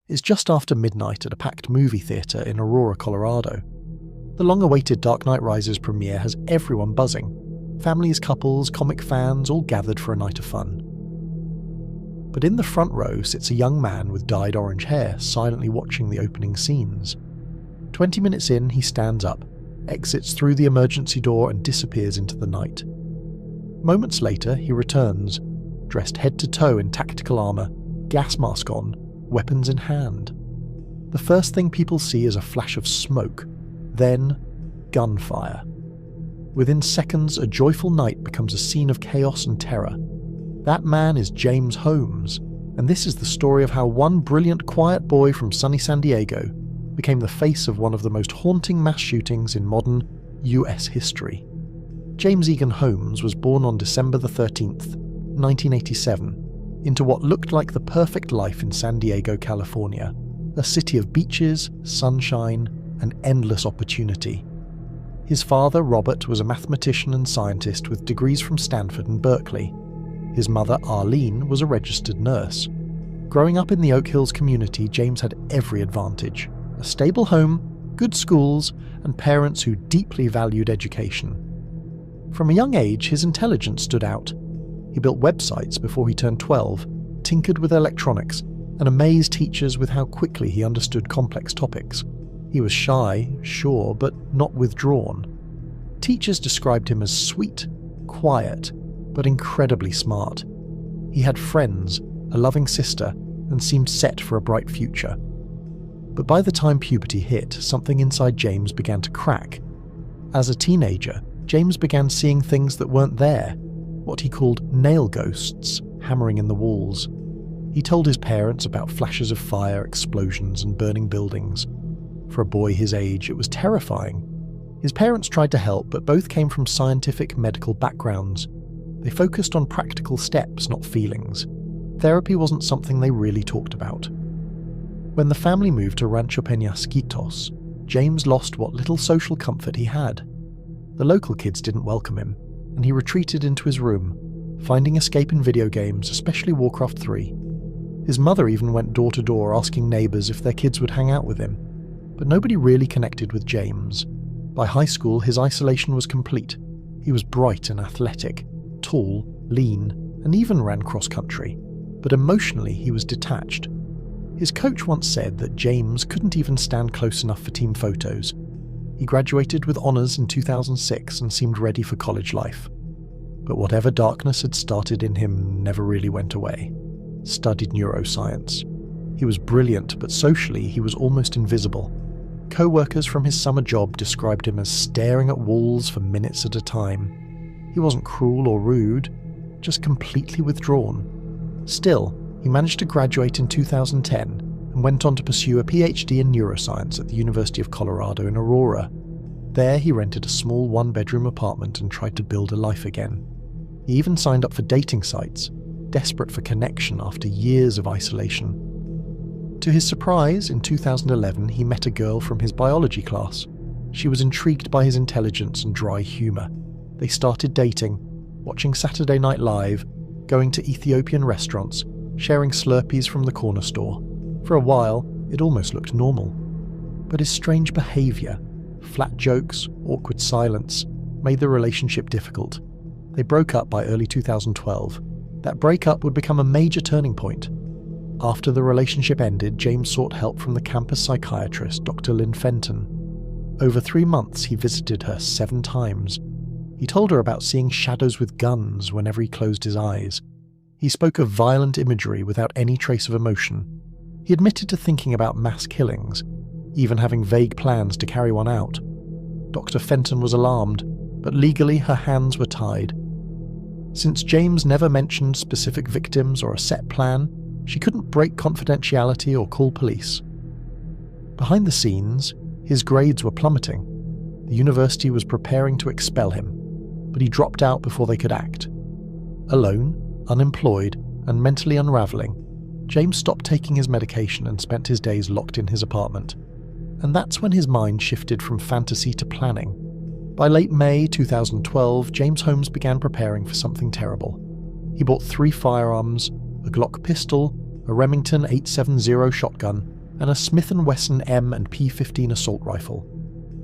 It's just after midnight at a packed movie theatre in Aurora, Colorado. The long-awaited Dark Knight Rises premiere has everyone buzzing. Families, couples, comic fans, all gathered for a night of fun. But in the front row sits a young man with dyed orange hair, silently watching the opening scenes. 20 minutes in, he stands up, exits through the emergency door and disappears into the night. Moments later, he returns, dressed head to toe in tactical armour, gas mask on, weapons in hand. The first thing people see is a flash of smoke, then gunfire. Within seconds, a joyful night becomes a scene of chaos and terror. That man is James Holmes, and this is the story of how one brilliant, quiet boy from sunny San Diego became the face of one of the most haunting mass shootings in modern US history. James Egan Holmes was born on December the 13th, 1987, into what looked like the perfect life in San Diego, California, a city of beaches, sunshine, and endless opportunity. His father, Robert, was a mathematician and scientist with degrees from Stanford and Berkeley. His mother, Arlene, was a registered nurse. Growing up in the Oak Hills community, James had every advantage: a stable home, good schools, and parents who deeply valued education. From a young age, his intelligence stood out. He built websites before he turned 12, tinkered with electronics, and amazed teachers with how quickly he understood complex topics. He was shy, sure, but not withdrawn. Teachers described him as sweet, quiet, but incredibly smart. He had friends, a loving sister, and seemed set for a bright future. But by the time puberty hit, something inside James began to crack. As a teenager, James began seeing things that weren't there, what he called nail ghosts, hammering in the walls. He told his parents about flashes of fire, explosions, and burning buildings. For a boy his age, it was terrifying. His parents tried to help, but both came from scientific medical backgrounds. They focused on practical steps, not feelings. Therapy wasn't something they really talked about. When the family moved to Rancho Peñasquitos, James lost what little social comfort he had. The local kids didn't welcome him, and he retreated into his room, finding escape in video games, especially Warcraft 3. His mother even went door to door asking neighbours if their kids would hang out with him, but nobody really connected with James. By high school, his isolation was complete. He was bright and athletic, tall, lean, and even ran cross-country, but emotionally he was detached. His coach once said that James couldn't even stand close enough for team photos. He graduated with honours in 2006 and seemed ready for college life. But whatever darkness had started in him never really went away. Studied neuroscience. He was brilliant, but socially he was almost invisible. Co-workers from his summer job described him as staring at walls for minutes at a time. He wasn't cruel or rude, just completely withdrawn. Still, he managed to graduate in 2010 and went on to pursue a PhD in neuroscience at the University of Colorado in Aurora. There he rented a small one-bedroom apartment and tried to build a life again. He even signed up for dating sites, desperate for connection after years of isolation. To his surprise, in 2011 he met a girl from his biology class. She was intrigued by his intelligence and dry humour. They started dating, watching Saturday Night Live, going to Ethiopian restaurants, sharing Slurpees from the corner store. For a while, it almost looked normal. But his strange behaviour, flat jokes, awkward silence, made the relationship difficult. They broke up by early 2012. That breakup would become a major turning point. After the relationship ended, James sought help from the campus psychiatrist, Dr. Lynn Fenton. Over 3 months, he visited her 7 times. He told her about seeing shadows with guns whenever he closed his eyes. He spoke of violent imagery without any trace of emotion. He admitted to thinking about mass killings, even having vague plans to carry one out. Dr. Fenton was alarmed, but legally her hands were tied. Since James never mentioned specific victims or a set plan, she couldn't break confidentiality or call police. Behind the scenes, his grades were plummeting. The university was preparing to expel him, but he dropped out before they could act. Alone, unemployed, and mentally unraveling, James stopped taking his medication and spent his days locked in his apartment. And that's when his mind shifted from fantasy to planning. By late May 2012, James Holmes began preparing for something terrible. He bought 3 firearms, a Glock pistol, a Remington 870 shotgun, and a Smith & Wesson M and P15 assault rifle.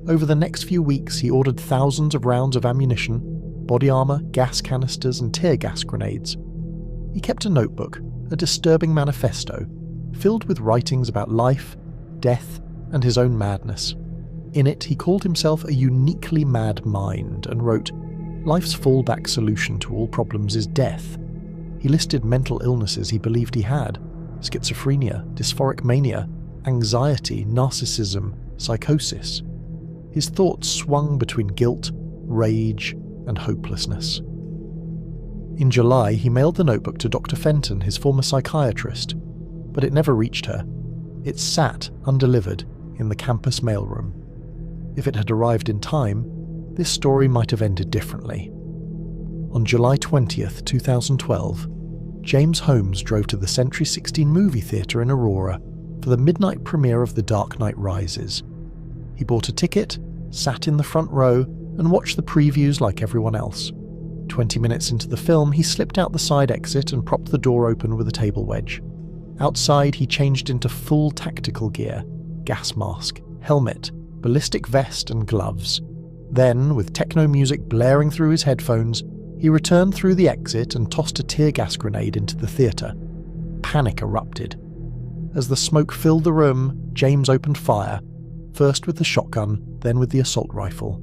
Over the next few weeks, he ordered thousands of rounds of ammunition, body armor, gas canisters, and tear gas grenades. He kept a notebook, a disturbing manifesto, filled with writings about life, death, and his own madness. In it, he called himself a uniquely mad mind and wrote, "Life's fallback solution to all problems is death." He listed mental illnesses he believed he had: schizophrenia, dysphoric mania, anxiety, narcissism, psychosis. His thoughts swung between guilt, rage, and hopelessness. In July, he mailed the notebook to Dr. Fenton, his former psychiatrist, but it never reached her. It sat undelivered in the campus mailroom. If it had arrived in time, this story might have ended differently. On July 20th, 2012, James Holmes drove to the Century 16 movie theatre in Aurora for the midnight premiere of The Dark Knight Rises. He bought a ticket, sat in the front row, and watched the previews like everyone else. 20 minutes into the film, he slipped out the side exit and propped the door open with a table wedge. Outside, he changed into full tactical gear: gas mask, helmet, ballistic vest, and gloves. Then, with techno music blaring through his headphones, he returned through the exit and tossed a tear gas grenade into the theatre. Panic erupted. As the smoke filled the room, James opened fire, first with the shotgun, then with the assault rifle.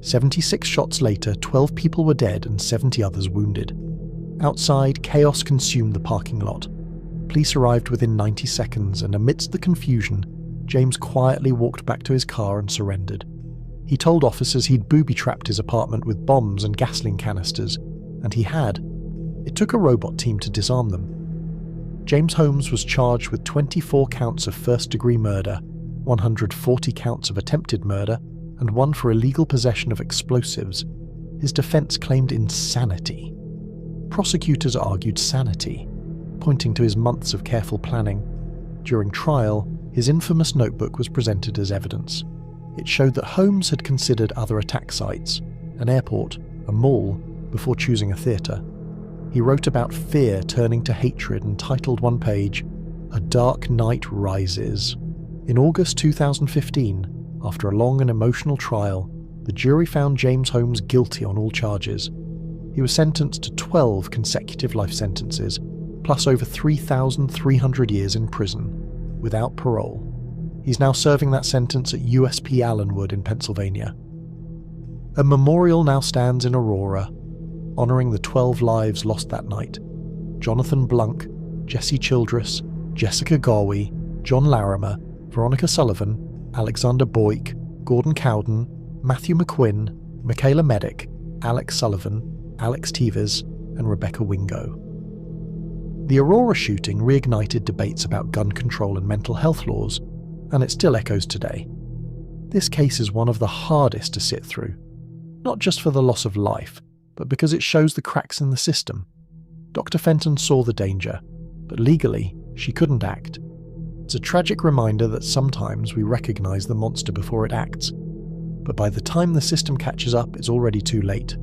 76 shots later, 12 people were dead and 70 others wounded. Outside, chaos consumed the parking lot. Police arrived within 90 seconds, and amidst the confusion, James quietly walked back to his car and surrendered. He told officers he'd booby-trapped his apartment with bombs and gasoline canisters, and he had. It took a robot team to disarm them. James Holmes was charged with 24 counts of first-degree murder, 140 counts of attempted murder, and one for illegal possession of explosives. His defense claimed insanity. Prosecutors argued sanity, pointing to his months of careful planning. During trial, his infamous notebook was presented as evidence. It showed that Holmes had considered other attack sites, an airport, a mall, before choosing a theatre. He wrote about fear turning to hatred and titled one page, "A Dark Knight Rises." In August 2015, after a long and emotional trial, the jury found James Holmes guilty on all charges. He was sentenced to 12 consecutive life sentences, plus over 3,300 years in prison, without parole. He's now serving that sentence at USP Allenwood in Pennsylvania. A memorial now stands in Aurora, honouring the 12 lives lost that night: Jonathan Blunk, Jesse Childress, Jessica Garvey, John Larimer, Veronica Sullivan, Alexander Boyk, Gordon Cowden, Matthew McQuinn, Michaela Medic, Alex Sullivan, Alex Tevez, and Rebecca Wingo. The Aurora shooting reignited debates about gun control and mental health laws, and it still echoes today. This case is one of the hardest to sit through, not just for the loss of life, but because it shows the cracks in the system. Dr. Fenton saw the danger, but legally, she couldn't act. It's a tragic reminder that sometimes we recognize the monster before it acts, but by the time the system catches up, it's already too late.